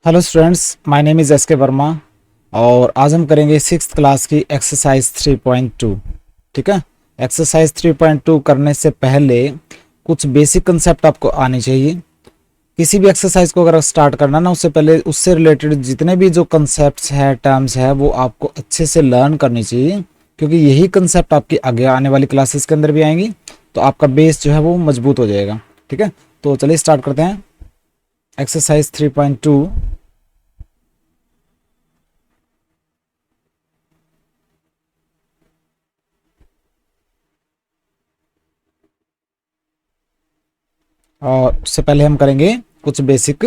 Hello students, my name is S के वर्मा और आज हम करेंगे सिक्स क्लास की एक्सरसाइज 3.2। ठीक है। एक्सरसाइज 3.2 करने से पहले कुछ बेसिक कंसेप्ट आपको आने चाहिए। किसी भी एक्सरसाइज को अगर स्टार्ट करना ना, उससे पहले उससे रिलेटेड जितने भी जो कंसेप्ट्स है, टर्म्स है, वो आपको अच्छे से लर्न करनी चाहिए, क्योंकि यही कंसेप्ट आपकी आगे आने वाली क्लासेस के अंदर भी आएंगी, तो आपका बेस जो है वो मजबूत हो जाएगा। ठीक है, तो चलिए स्टार्ट करते हैं एक्सरसाइज 3.2। और उससे पहले हम करेंगे कुछ बेसिक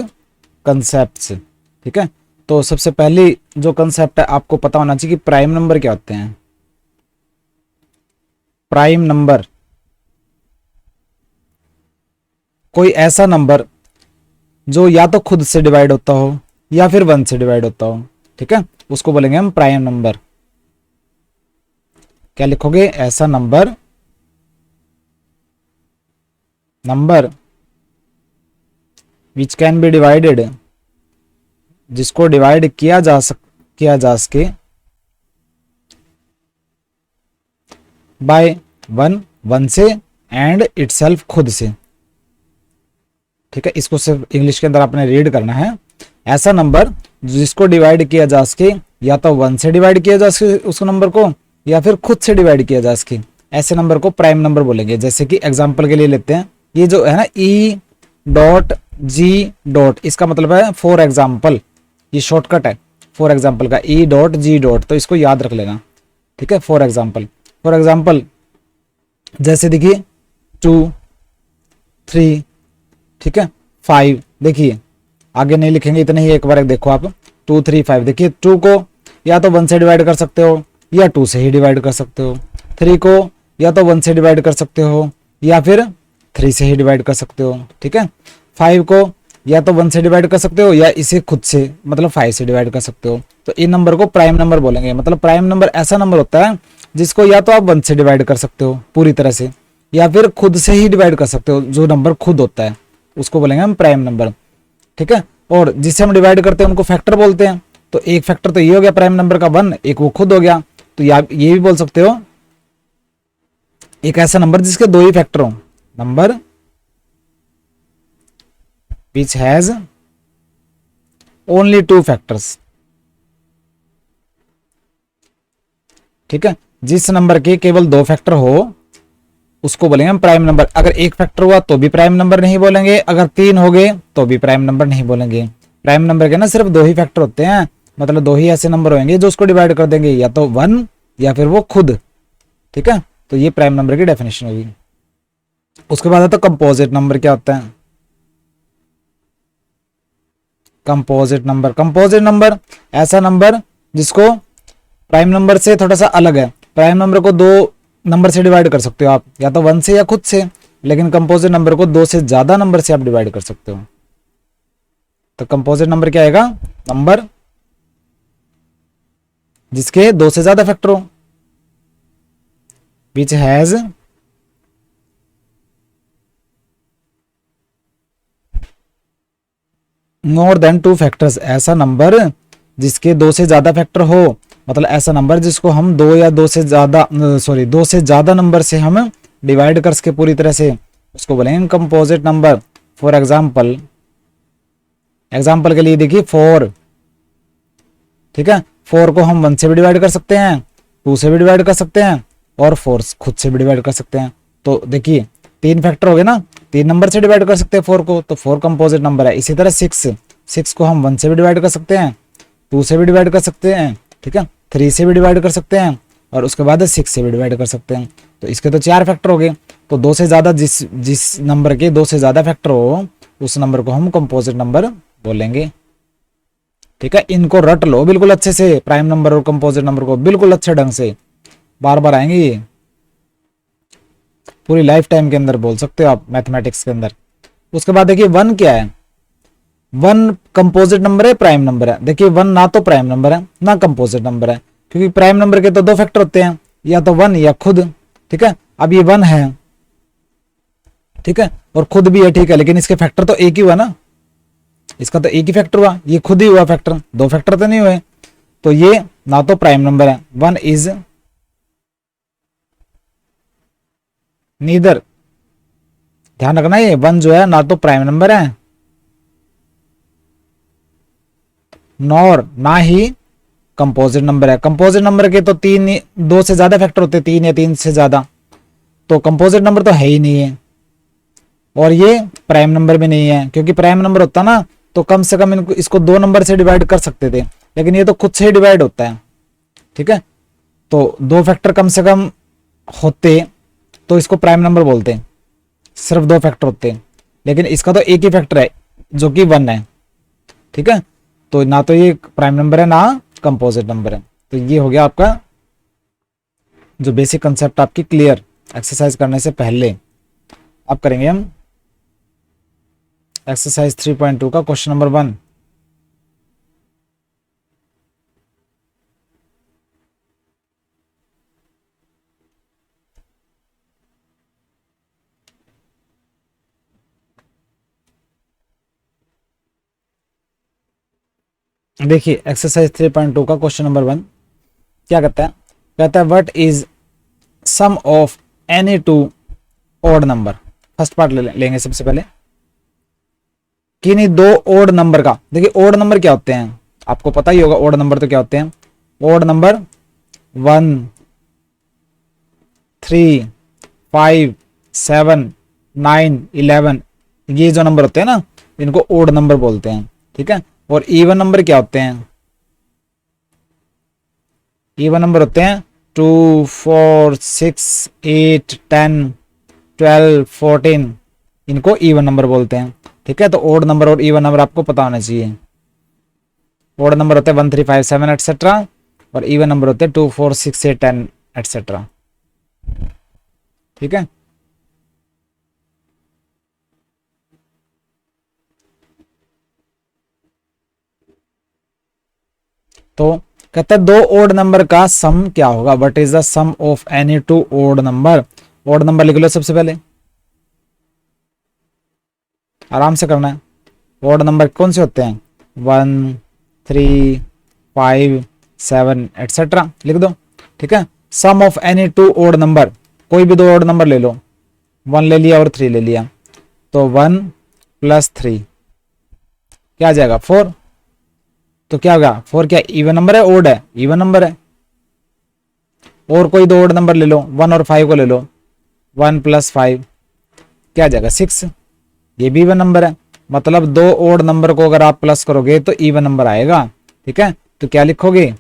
कंसेप्ट्स। ठीक है, तो सबसे पहले जो कंसेप्ट है आपको पता होना चाहिए कि प्राइम नंबर क्या होते हैं। प्राइम नंबर कोई ऐसा नंबर जो या तो खुद से डिवाइड होता हो या फिर वन से डिवाइड होता हो। ठीक है, उसको बोलेंगे हम प्राइम नंबर। क्या लिखोगे? ऐसा number number which can be divided, जिसको डिवाइड किया जा सके बाय वन, वन से, एंड इटसेल्फ, खुद से। ठीक है, इसको सिर्फ इंग्लिश के अंदर आपने रीड करना है। ऐसा नंबर जिसको डिवाइड किया जा सके, या तो वन से डिवाइड किया जा सके उस नंबर को, या फिर खुद से डिवाइड किया जा सके, ऐसे नंबर को प्राइम नंबर बोलेंगे। जैसे कि एग्जांपल के लिए लेते हैं, ये जो है ना ई डॉट जी डॉट, इसका मतलब है फॉर एग्जाम्पल। ये शॉर्टकट है फॉर एग्जाम्पल का, ई डॉट जी डॉट, तो इसको याद रख लेना। ठीक है, फॉर एग्जाम्पल। फॉर एग्जाम्पल जैसे देखिए 2, 3, ठीक है, 5। देखिए आगे नहीं लिखेंगे, इतने ही एक बार देखो आप। 2, 3, 5। देखिए 2 को या तो 1 से डिवाइड कर सकते हो या 2 से ही डिवाइड कर सकते हो। 3 को या तो 1 से डिवाइड कर सकते हो या फिर 3 से ही डिवाइड कर सकते हो। ठीक है, 5 को या तो 1 से डिवाइड कर सकते हो या इसे खुद से, मतलब 5 से डिवाइड कर सकते हो। तो इन नंबर को प्राइम नंबर बोलेंगे। मतलब प्राइम नंबर ऐसा नंबर होता है जिसको या तो आप 1 से डिवाइड कर सकते हो पूरी तरह से, या फिर खुद से ही डिवाइड कर सकते हो। जो नंबर खुद होता है उसको बोलेंगे हम प्राइम नंबर। ठीक है, और जिससे हम डिवाइड करते हैं उनको फैक्टर बोलते हैं। तो एक फैक्टर तो ये हो गया प्राइम नंबर का 1, एक वो खुद हो गया। तो ये भी बोल सकते हो एक ऐसा नंबर जिसके दो ही फैक्टर हो, number which has only 2 factors. ठीक है, जिस नंबर के केवल 2 फैक्टर हो उसको बोलेंगे हम प्राइम नंबर। अगर एक फैक्टर हुआ तो भी प्राइम नंबर नहीं बोलेंगे, अगर 3 हो गए तो भी प्राइम नंबर नहीं बोलेंगे। प्राइम नंबर के ना सिर्फ 2 ही फैक्टर होते हैं, मतलब 2 ही ऐसे नंबर होंगे जो उसको डिवाइड कर देंगे, या तो 1 या फिर वो खुद। ठीक है, तो ये प्राइम नंबर की डेफिनेशन होगी। उसके बाद आता कंपोजिट नंबर। क्या होता है कंपोजिट नंबर? कंपोजिट नंबर ऐसा नंबर जिसको प्राइम नंबर से थोड़ा सा अलग है। प्राइम नंबर को 2 नंबर से डिवाइड कर सकते हो आप, या तो 1 से या खुद से, लेकिन कंपोजिट नंबर को 2 से ज्यादा नंबर से आप डिवाइड कर सकते हो। तो कंपोजिट नंबर क्या आएगा? नंबर जिसके 2 से ज्यादा फैक्टर हो, which has more than 2 factors. ऐसा नंबर जिसके 2 से ज्यादा फैक्टर हो, मतलब ऐसा नंबर जिसको हम 2 या 2 से ज्यादा 2 से ज्यादा नंबर से हम डिवाइड कर सके पूरी तरह से, उसको बोलेंगे composite number. For example, example के लिए देखिए 4। ठीक है, 4 को हम 1 से भी डिवाइड कर सकते हैं, 2 से भी डिवाइड कर सकते हैं, और 4 खुद से भी डिवाइड कर सकते हैं। तो देखिए 3 फैक्टर हो गए ना, 3 नंबर से डिवाइड कर सकते हैं 4 को, तो 4 कंपोजिट नंबर है। इसी तरह 6 को हम 1 से भी डिवाइड कर सकते हैं, 2 से भी डिवाइड कर सकते हैं, ठीक है, 3 से भी डिवाइड कर सकते हैं, और उसके बाद 6 से भी डिवाइड कर सकते हैं। तो इसके तो 4 फैक्टर हो गए। तो 2 से ज्यादा जिस नंबर के 2 से ज्यादा फैक्टर हो उस नंबर को हम कंपोजिट नंबर बोलेंगे। ठीक है, इनको रट लो बिल्कुल अच्छे से, प्राइम नंबर और कंपोजिट नंबर को बिल्कुल अच्छे ढंग से, बार बार आएंगे ये, पूरी लाइफ टाइम के अंदर बोल सकते हो आप मैथमेटिक्स के अंदर। उसके बाद देखिए 1 क्या है? 1 कंपोजिट नंबर है, प्राइम नंबर है। देखिए 1 ना तो प्राइम नंबर है ना कंपोजिट नंबर है, क्योंकि प्राइम नंबर के तो 2 फैक्टर होते हैं, या तो 1 या खुद। ठीक है, अब ये 1 है, ठीक है, और खुद भी है, ठीक है, लेकिन इसके फैक्टर तो एक ही हुआ ना। इसका तो एक ही फैक्टर हुआ, ये खुद ही हुआ फैक्टर, दो फैक्टर तो नहीं हुए। तो ये ना तो प्राइम नंबर है, वन इज नीदर, ध्यान रखना ये वन जो है ना तो प्राइम नंबर है नॉर ना ही कंपोजिट नंबर है। कंपोजिट नंबर के तो दो से ज्यादा फैक्टर होते हैं, तीन या तीन से ज्यादा, तो कंपोजिट नंबर तो है ही नहीं है। और ये प्राइम नंबर भी नहीं है, क्योंकि प्राइम नंबर होता ना तो कम से कम इसको दो नंबर से डिवाइड कर सकते थे, लेकिन ये तो खुद से ही डिवाइड होता है। ठीक है, तो दो फैक्टर कम से कम होते तो इसको प्राइम नंबर बोलते हैं, सिर्फ दो फैक्टर होते हैं, लेकिन इसका तो एक ही फैक्टर है जो कि वन है। ठीक है, तो ना तो ये प्राइम नंबर है ना कंपोजिट नंबर है। तो ये हो गया आपका जो बेसिक कंसेप्ट आपकी क्लियर एक्सरसाइज करने से पहले। अब करेंगे हम एक्सरसाइज 3.2 का क्वेश्चन नंबर 1। देखिए एक्सरसाइज 3.2 का क्वेश्चन नंबर 1 क्या कहता है, कहता है what is sum of any two odd number. First part लेंगे सबसे पहले, किन्हीं दो ओड नंबर का। देखिए ओड नंबर क्या होते हैं, आपको पता ही होगा ओड नंबर तो क्या होते हैं। ओड नंबर 1, 3, 5, 7, 9, 11, ये जो नंबर होते हैं ना इनको ओड नंबर बोलते हैं। ठीक है, और इवन नंबर क्या होते हैं, इवन नंबर होते हैं 2, 4, 6, 8, 10, 12, 14, इनको इवन नंबर बोलते हैं। ठीक है, तो ओड नंबर और इवन नंबर आपको पता होना चाहिए। ओड नंबर होते हैं 1, 3, 5, 7 एटसेट्रा, और इवन नंबर होते हैं 2, 4, 6, 8, 10 एटसेट्रा। ठीक है, तो कहता है दो ओड नंबर का सम क्या होगा, what is the sum of any two odd number. Odd number लिख लो सबसे पहले, आराम से करना है। ओड नंबर कौन से होते हैं, 1, 3, 5, 7 एटसेट्रा लिख दो। ठीक है, sum of any two odd number, कोई भी दो ओड नंबर ले लो, 1 ले लिया और 3 ले लिया, तो 1 + 3 क्या आ जाएगा 4। तो क्या होगा 4 क्या इवन नंबर है, ओड है, इवन नंबर है। और कोई दो ओड नंबर ले लो, 1 और 5 को ले लो, 1 + 5 क्या आ जाएगा 6, ये भी इवन नंबर है। मतलब दो ओड नंबर को अगर आप प्लस करोगे तो इवन नंबर आएगा। ठीक है, तो क्या लिखोगे,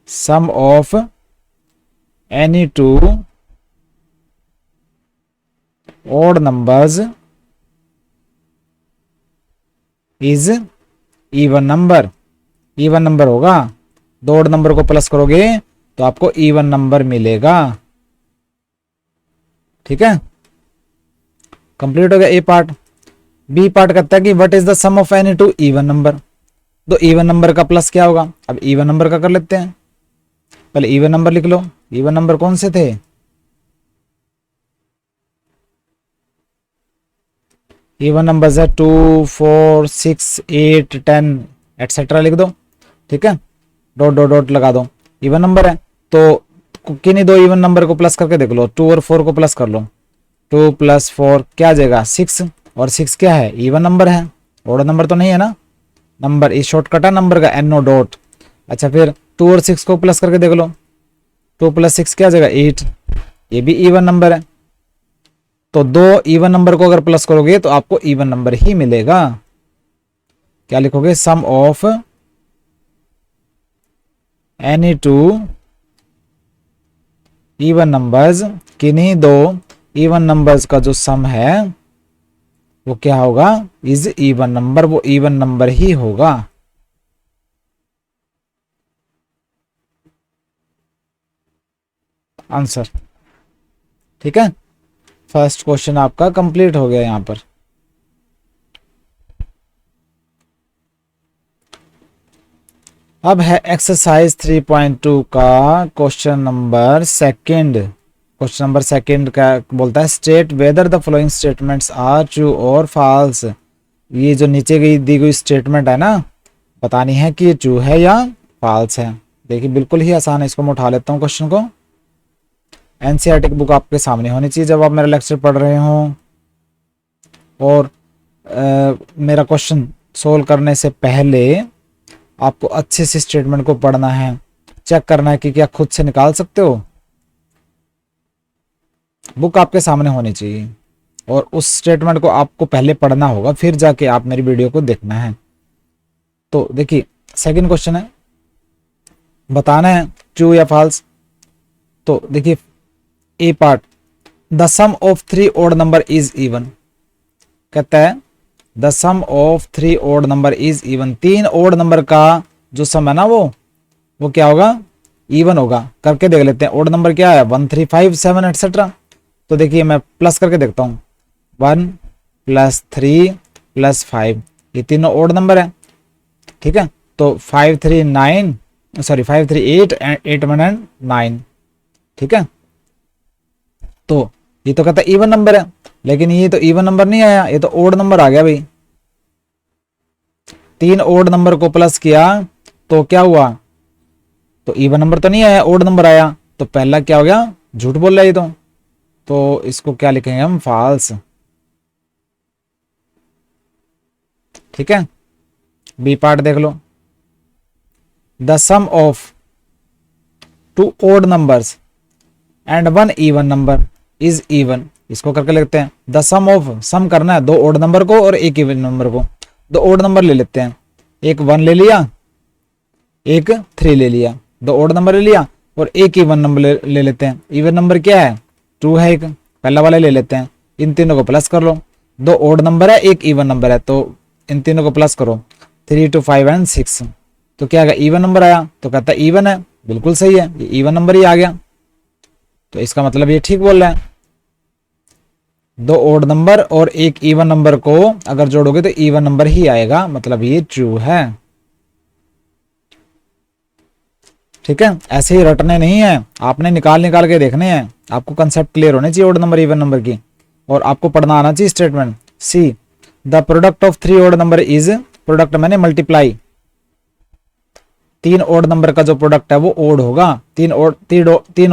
sum of any two odd numbers is even number. Even number होगा, दो ओड नंबर को प्लस करोगे तो आपको इवन नंबर मिलेगा। ठीक है, कंप्लीट हो गया ए पार्ट। बी पार्ट कहता है कि what is the sum of any two even number. तो इवन नंबर का प्लस क्या होगा, अब इवन नंबर का कर लेते हैं। पहले इवन नंबर लिख लो, इवन नंबर कौन से थे, इवन नंबर है 2, 4, 6, 8, 10 एटसेट्रा लिख दो। ठीक है, डॉट डॉट डॉट लगा दो, इवन नंबर है। तो किन्हीं दो इवन नंबर को प्लस करके देख लो, 2 और 4 को प्लस कर लो, 2 + 4 क्या आ जाएगा 6, और 6 क्या है इवन नंबर है, ओड नंबर तो नहीं है ना। नंबर इस शॉर्टकट है नंबर का, एनो डॉट। अच्छा फिर 2 और 6 को प्लस करके देख लो, 2 + 6 क्या आ जाएगा 8, ये भी इवन नंबर है। तो दो इवन नंबर को अगर प्लस करोगे तो आपको इवन नंबर ही मिलेगा। क्या लिखोगे, sum of any two even numbers, किन्हीं दो इवन नंबर्स का जो सम है वो क्या होगा, इज इवन नंबर, वो इवन नंबर ही होगा। आंसर। ठीक है, फर्स्ट क्वेश्चन आपका कंप्लीट हो गया यहां पर। अब है एक्सरसाइज 3.2 का question number second. Question number second का बोलता है state whether the following statements are true और फॉल्स। ये जो नीचे गई दी गई स्टेटमेंट है ना, बतानी है कि ये ट्रू है या फॉल्स है। देखिए बिल्कुल ही आसान है, इसको मैं उठा लेता हूँ क्वेश्चन को। एनसीईआरटी की बुक आपके सामने होनी चाहिए जब आप मेरा लेक्चर पढ़ रहे हो, और मेरा क्वेश्चन सोल्व करने से पहले आपको अच्छे से स्टेटमेंट को पढ़ना है, चेक करना है कि क्या खुद से निकाल सकते हो। बुक आपके सामने होनी चाहिए और उस स्टेटमेंट को आपको पहले पढ़ना होगा, फिर जाके आप मेरी वीडियो को देखना है। तो देखिए सेकंड क्वेश्चन है, बताना है ट्रू या फॉल्स। तो देखिए A part, the sum of 3 odd number is even. कहता है the sum of 3 odd number is even, 3 odd number का जो सम है ना वो क्या होगा, इवन होगा। करके देख लेते हैं। ओड नंबर क्या है, 1 3 5 7 एटसेट्रा। तो देखिए मैं प्लस करके देखता हूँ, 1 + 3 + 5, ये तीनों ओड नंबर है। ठीक है, तो 5 3 9, सॉरी 5 3 8 8 1 9। ठीक है, तो ये तो कहता है इवन नंबर है, लेकिन ये तो इवन नंबर नहीं आया, ये तो ओड नंबर आ गया भाई। 3 ओड नंबर को प्लस किया तो क्या हुआ, तो इवन नंबर तो नहीं आया, ओड नंबर आया। तो पहला क्या हो गया, झूठ बोल रहा है ये तो इसको क्या लिखेंगे हम, फॉल्स। ठीक है, बी पार्ट देख लो, the sum of 2 odd numbers and 1 even number is even. इसको करके लिखते हैं, द सम ऑफ, सम करना है 2 ओड नंबर को और 1 इवन नंबर को। 2 ओड नंबर ले लेते हैं, एक 1 ले लिया, एक 3 ले लिया, 2 ओड नंबर ले लिया और एक इवन नंबर ले लेते हैं। इवन नंबर क्या है, 2 है, एक पहला वाला ले लेते हैं। इन तीनों को प्लस कर लो, 2 ओड नंबर है, एक इवन नंबर है, तो इन तीनों को प्लस करो, 3 2 5 एंड 6। तो क्या आएगा, इवन नंबर आया। तो कहता है इवन है, बिल्कुल सही है, ये इवन नंबर ही आ गया। तो इसका मतलब ये ठीक बोल रहा है। 2 ओड नंबर और एक इवन नंबर को अगर जोड़ोगे तो इवन नंबर ही आएगा, मतलब ये ट्रू है। ठीक है, ऐसे ही रटने नहीं है, आपने निकाल के देखने हैं। आपको कंसेप्ट क्लियर होने चाहिए ओड नंबर इवन नंबर की, और आपको पढ़ना आना चाहिए statement. See, the product of 3 odd number is, product मैंने मल्टीप्लाई, 3 ओड नंबर का जो प्रोडक्ट है वो ओड होगा। 3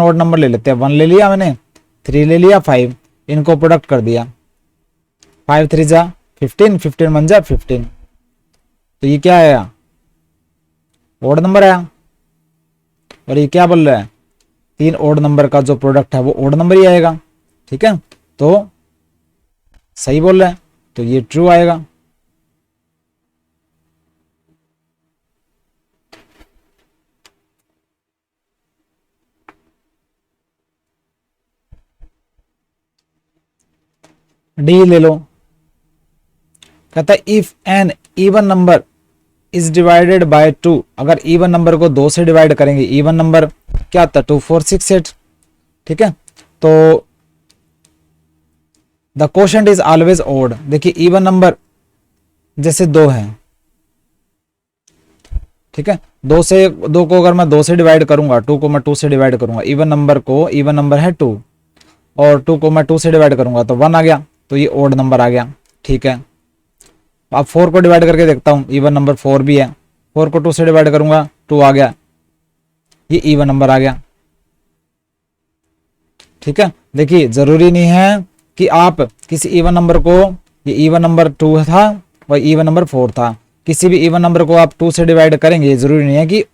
ओड नंबर ले लेते हैं, 1 ले लिया मैंने, 3 ले लिया, 5, इनको प्रोडक्ट कर दिया, 5 3 जा 15, 15 1 जा 15। तो ये क्या आया, ओड नंबर आया। और ये क्या बोल रहा है, 3 ओड नंबर का जो प्रोडक्ट है वो ओड नंबर ही आएगा। ठीक है, तो सही बोल रहा है, तो ये ट्रू आएगा। डी ले लो, कहता है if an even number is divided by 2, अगर इवन नंबर को 2 से डिवाइड करेंगे, इवन नंबर क्या होता है, 2 4 6 8। ठीक है, तो the quotient is always odd. देखिए इवन नंबर जैसे 2 है, ठीक है, 2 को अगर मैं 2 से डिवाइड करूंगा, 2 को मैं 2 से डिवाइड करूंगा, इवन नंबर को, इवन नंबर है 2, और 2 को मैं 2 से डिवाइड करूंगा तो 1 आ गया, तो ये ओड नंबर आ गया। ठीक है, अब 4 को डिवाइड करके देखता हूं, इवन नंबर 4 भी है, 4 को 2 से डिवाइड करूंगा 2 आ गया, ये इवन नंबर आ गया। ठीक है, देखिए जरूरी नहीं है कि आप किसी इवन नंबर को, ये इवन नंबर 2 था और इवन नंबर 4 था, किसी भी इवन नंबर को आप 2 से डिवाइड करेंगे, जरूरी नहीं है कि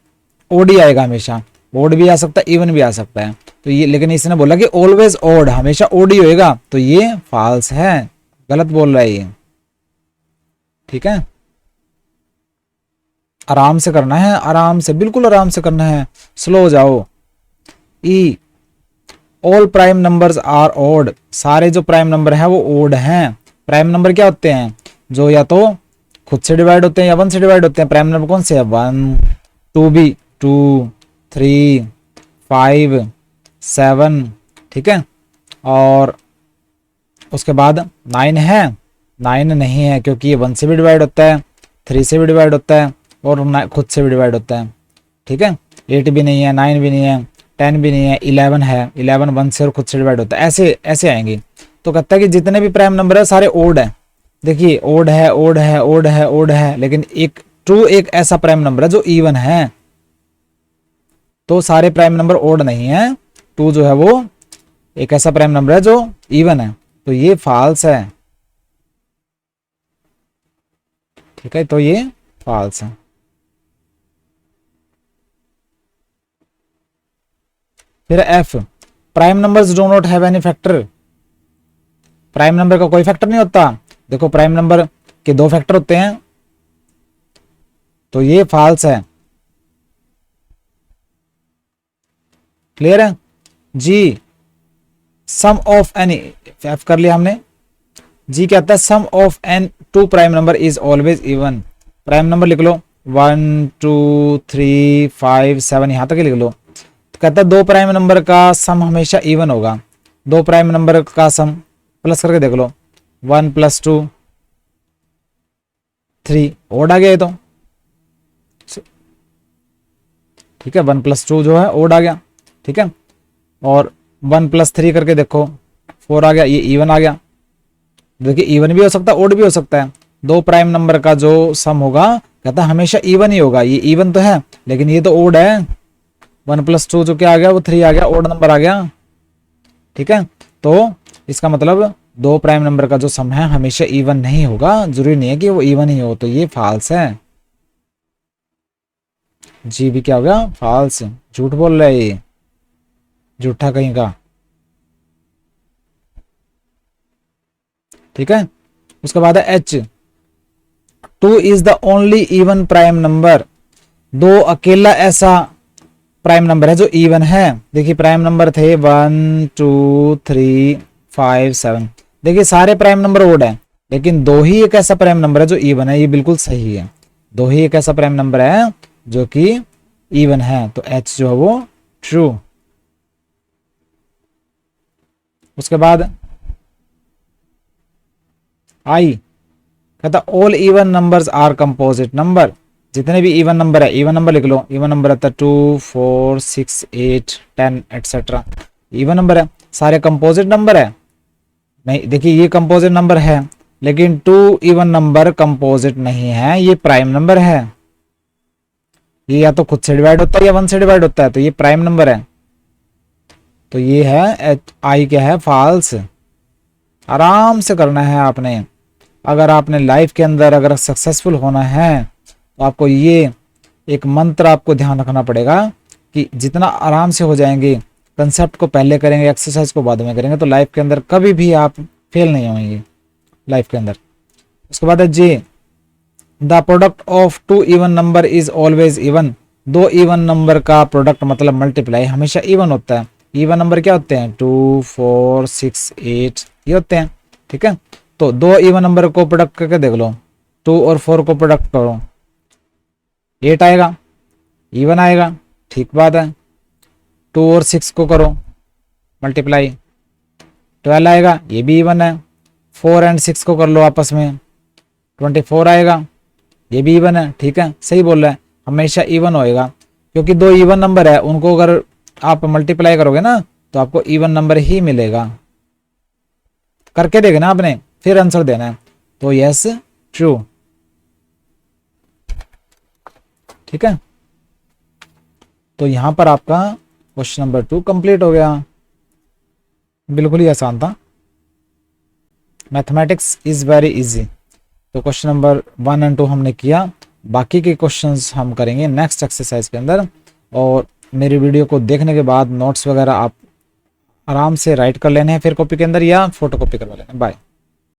ओड ही आएगा, हमेशा ओड भी आ सकता है, इवन भी आ सकता है। तो ये, लेकिन इसने बोला कि ऑलवेज ओड, हमेशा ओड ही होएगा, तो ये फॉल्स है, गलत बोल रहा है ये। ठीक है, आराम से करना है, आराम से, बिल्कुल आराम से करना है, स्लो हो जाओ। E, all prime numbers are odd, सारे जो प्राइम नंबर है वो ओड हैं। प्राइम नंबर क्या होते हैं, जो या तो खुद से डिवाइड होते हैं या 1 से डिवाइड होते हैं। प्राइम नंबर कौन से है, 1 2 भी 2 3 5 7। ठीक है, और उसके बाद 9 है, 9 नहीं है क्योंकि ये 1 से भी डिवाइड होता है, 3 से भी डिवाइड होता है और खुद से भी डिवाइड होता है। ठीक है, 8 भी नहीं है, 9 भी नहीं है, 10 भी नहीं है, 11 है, 11 1 से और खुद से डिवाइड होता है। ऐसे ऐसे आएंगे। तो कहता है कि जितने भी प्राइम नंबर है सारे ओड है, देखिए ओड है, ओड है, ओड है, ओड है, लेकिन एक ट्रू एक ऐसा प्राइम नंबर है जो इवन है। तो सारे प्राइम नंबर ओड नहीं है, टू जो है वो एक ऐसा प्राइम नंबर है जो इवन है, तो ये फॉल्स है। ठीक है, तो ये फॉल्स है। फिर F, prime numbers do not have any factor. Prime number का कोई फैक्टर नहीं होता। देखो प्राइम नंबर के दो फैक्टर होते हैं, तो ये फॉल्स है। क्लियर है जी। सम ऑफ एनी, एफ कर लिया हमने। जी क्या आता है, sum of any two prime number is always even. Prime number लिख लो 1 2 3 5 7, यहां तक ही लिख लो। तो कहता है दो प्राइम नंबर का सम हमेशा इवन होगा। दो प्राइम नंबर का सम प्लस करके देख लो, 1 + 2 3, ओड आ गया ये तो। ठीक है, 1 + 2 जो है ओड आ गया। ठीक है, और 1 + 3 करके देखो 4 आ गया, ये इवन आ गया। देखिए इवन भी हो सकता है, ओड भी हो सकता है। दो प्राइम नंबर का जो सम होगा कहता है हमेशा इवन ही होगा। ये इवन तो है लेकिन ये तो ओड है। 1 + 2 जो क्या आ गया, वो 3 आ गया, ओड नंबर आ गया। ठीक है, तो इसका मतलब दो प्राइम नंबर का जो सम है हमेशा इवन नहीं होगा, जरूरी नहीं है कि वो इवन ही हो, तो ये फॉल्स है। जी भी क्या हो गया, फॉल्स। झूठ बोल रहा है ये, झूठा कहीं का। ठीक है, उसके बाद है H, 2 is the only even prime number. दो अकेला ऐसा प्राइम नंबर है जो इवन है। देखिए प्राइम नंबर थे 1 2 3 5 7। देखिए सारे प्राइम नंबर ओड है, लेकिन दो ही एक ऐसा प्राइम नंबर है जो इवन है। ये बिल्कुल सही है, दो ही एक ऐसा प्राइम नंबर है जो कि इवन है, तो एच जो है वो ट्रू। उसके बाद आई, कहता all even numbers are composite number. जितने भी इवन नंबर है, इवन नंबर लिख लो। इवन नंबर रहता है 2 4 6 8 10 एटसेट्रा, इवन नंबर है। सारे कंपोजिट नंबर है नहीं। देखिए ये कंपोजिट नंबर है, लेकिन 2 इवन नंबर कंपोजिट नहीं है, ये प्राइम नंबर है। ये या तो खुद से डिवाइड होता है या 1 से डिवाइड होता है, तो ये प्राइम नंबर है। तो ये है आई क्या है, फॉल्स। आराम से करना है आपने। अगर आपने लाइफ के अंदर अगर सक्सेसफुल होना है तो आपको ये एक मंत्र आपको ध्यान रखना पड़ेगा कि जितना आराम से हो जाएंगे, कंसेप्ट को पहले करेंगे, एक्सरसाइज को बाद में करेंगे, तो लाइफ के अंदर कभी भी आप फेल नहीं होंगे लाइफ के अंदर। उसके बाद है J, the product of 2 even number is always even. दो इवन नंबर का प्रोडक्ट मतलब मल्टीप्लाई हमेशा इवन होता है। इवन नंबर क्या होते हैं, 2 4 6 8 ये होते हैं। ठीक है, तो दो इवन नंबर को प्रोडक्ट करके देख लो, 2 और 4 को प्रोडक्ट करो, 8 आएगा, इवन आएगा। ठीक बात है। 2 और 6 को करो मल्टीप्लाई, 12 आएगा, ये भी इवन है। 4 और 6 को कर लो आपस में, 24 आएगा, ये भी इवन है। ठीक है, सही बोल रहा है, हमेशा इवन होएगा, क्योंकि दो इवन नंबर है, उनको अगर आप मल्टीप्लाई करोगे ना तो आपको इवन नंबर ही मिलेगा। करके देखना आपने, फिर आंसर देना है। तो यस ट्रू। ठीक है, तो यहां पर आपका क्वेश्चन नंबर 2 कंप्लीट हो गया। बिल्कुल ही आसान था, मैथमेटिक्स इज वेरी इजी। तो क्वेश्चन नंबर 1 और 2 हमने किया, बाकी के क्वेश्चंस हम करेंगे नेक्स्ट एक्सरसाइज के अंदर। और मेरी वीडियो को देखने के बाद नोट्स वगैरह आप आराम से राइट कर लेने हैं फिर कॉपी के अंदर, या फोटो कॉपी करवा लेना। बाय।